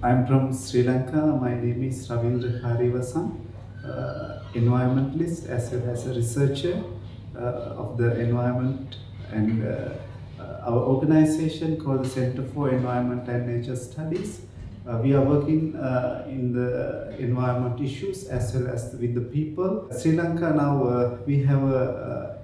I'm from Sri Lanka. My name is Ravindra, environmentalist as well as a researcher of the environment and our organization called the Center for Environment and Nature Studies. We are working in the environment issues as well as with the people. Sri Lanka now we have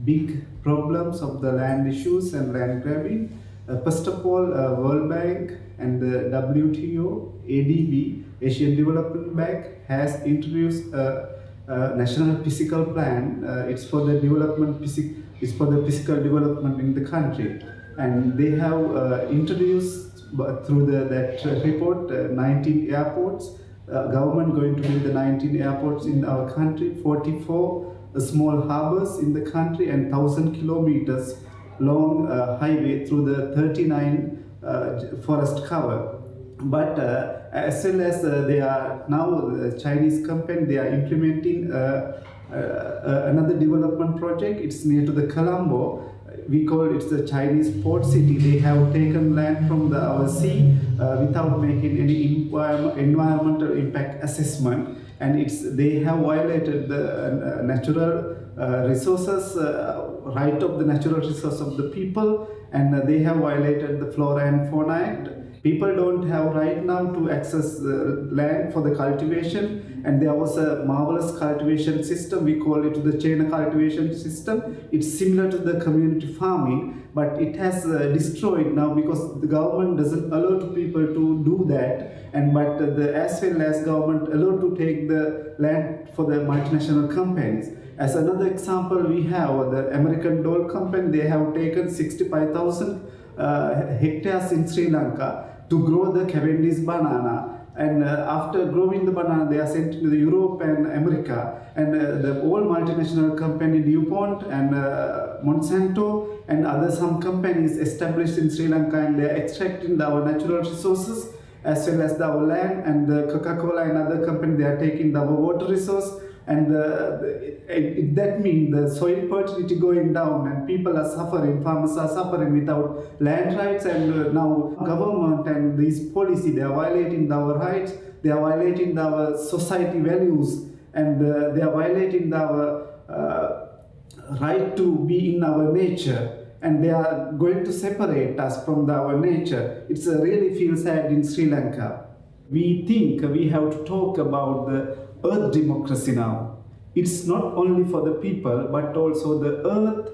big problems of the land issues and land grabbing. First of all, World Bank and the WTO, ADB, Asian Development Bank, has introduced a national physical plan. It's for the it's for the physical development in the country, and they have introduced through that report 19 airports. Government going to build the 19 airports in our country, 44 small harbors in the country, and 1,000 kilometers long highway through the 39 forest cover. But as well as they are now the Chinese company, they are implementing another development project. It's near to the Colombo. We call it the Chinese port city. They have taken land from our sea without making any environmental impact assessment, and they have violated the natural resources, right of the natural resource of the people, and they have violated the Flora and Fauna Act. People don't have right now to access the land for the cultivation, and there was a marvelous cultivation system. We call it the chain cultivation system. It's similar to the community farming, but it has destroyed now because the government doesn't allow to people to do that, and but as well as government allowed to take the land for the multinational companies. As another example, we have the American Dole Company. They have taken 65,000 hectares in Sri Lanka to grow the Cavendish banana, and after growing the banana they are sent to Europe and America, and the whole multinational company DuPont and Monsanto and other some companies established in Sri Lanka, and they are extracting our natural resources as well as our land, and the Coca-Cola and other companies, they are taking our water resource, and that means the soil fertility going down, and people are suffering, farmers are suffering without land rights, and now government and this policy, they are violating our rights, they are violating our society values, and they are violating our right to be in our nature, and they are going to separate us from our nature. It's really feels sad in Sri Lanka. We think we have to talk about the earth democracy now. It's not only for the people, but also the earth,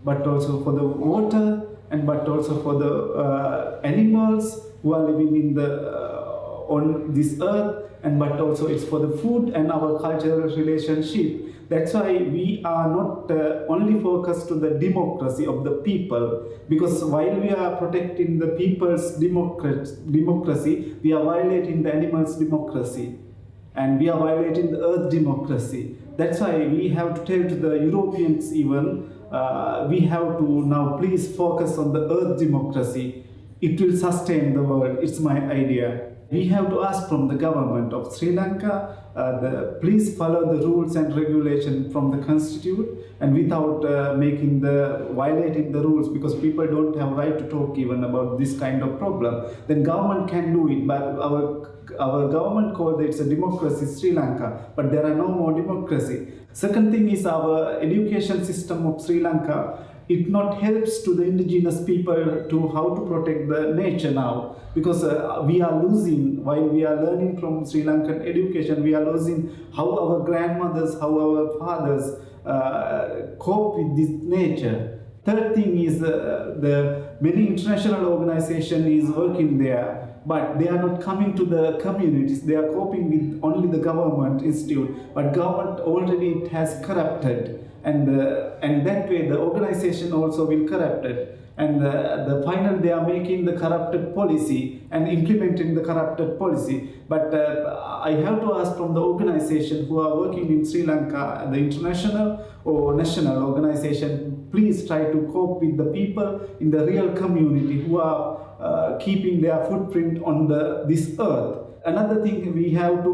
but also for the water, and but also for the animals who are living in on this earth, and but also it's for the food and our cultural relationship. That's why we are not only focused to the democracy of the people, because while we are protecting the people's democracy, we are violating the animals' democracy, and we are violating the earth democracy. That's why we have to tell to the Europeans even, we have to now please focus on the earth democracy. It will sustain the world. It's my idea. We have to ask from the government of Sri Lanka, please follow the rules and regulation from the constitute, and without violating the rules, because people don't have right to talk even about this kind of problem. Then government can do it, but our government called it's a democracy, Sri Lanka, but there are no more democracy. Second thing is our education system of Sri Lanka. It not helps to the indigenous people to how to protect the nature now, because we are losing, while we are learning from Sri Lankan education, we are losing how our grandmothers, how our fathers cope with this nature. Third thing is the many international organization is working there, but they are not coming to the communities. They are coping with only the government institute, but government already has corrupted, and that way the organization also will corrupt it, and the final they are making the corrupted policy and implementing the corrupted policy. But I have to ask from the organization who are working in Sri Lanka, the international or national organization, please try to cope with the people in the real community who are keeping their footprint on this earth. Another thing we have to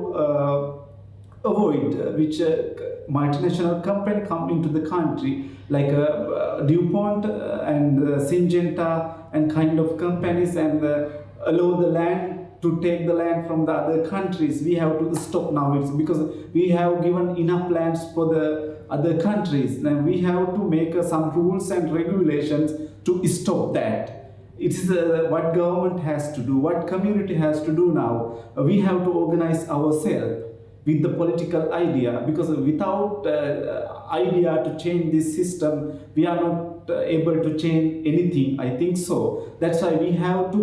avoid, which multinational company come into the country, like DuPont and Syngenta and kind of companies, and allow the land to take the land from the other countries. We have to stop now. It's because we have given enough lands for the other countries. Then we have to make some rules and regulations to stop that. It is what government has to do, what community has to do now. We have to organize ourselves with the political idea, because without idea to change this system, we are not able to change anything, I think so. That's why we have to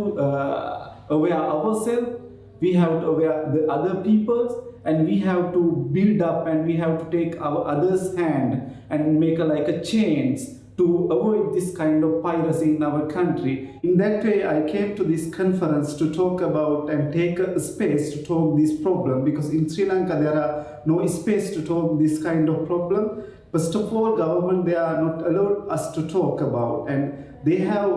aware ourselves, we have to aware the other peoples, and we have to build up, and we have to take our others' hand and make like a change to avoid this kind of piracy in our country. In that way, I came to this conference to talk about and take a space to talk this problem, because in Sri Lanka there are no space to talk this kind of problem. First of all, government, they are not allowed us to talk about, and they have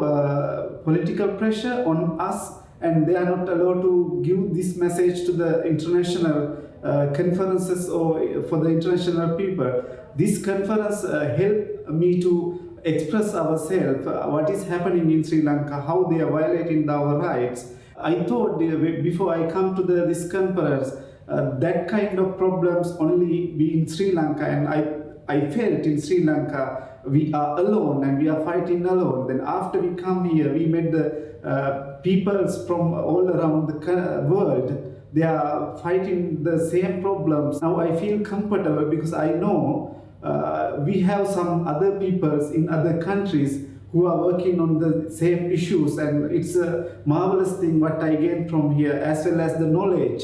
political pressure on us, and they are not allowed to give this message to the international conferences or for the international people. This conference helped me to express ourselves, what is happening in Sri Lanka, how they are violating our rights. I thought before I come to this conference, that kind of problems only be in Sri Lanka, and I felt in Sri Lanka we are alone and we are fighting alone. Then after we come here, we met the peoples from all around the world. They are fighting the same problems. Now I feel comfortable because I know we have some other peoples in other countries who are working on the same issues, and it's a marvelous thing what I gained from here, as well as the knowledge.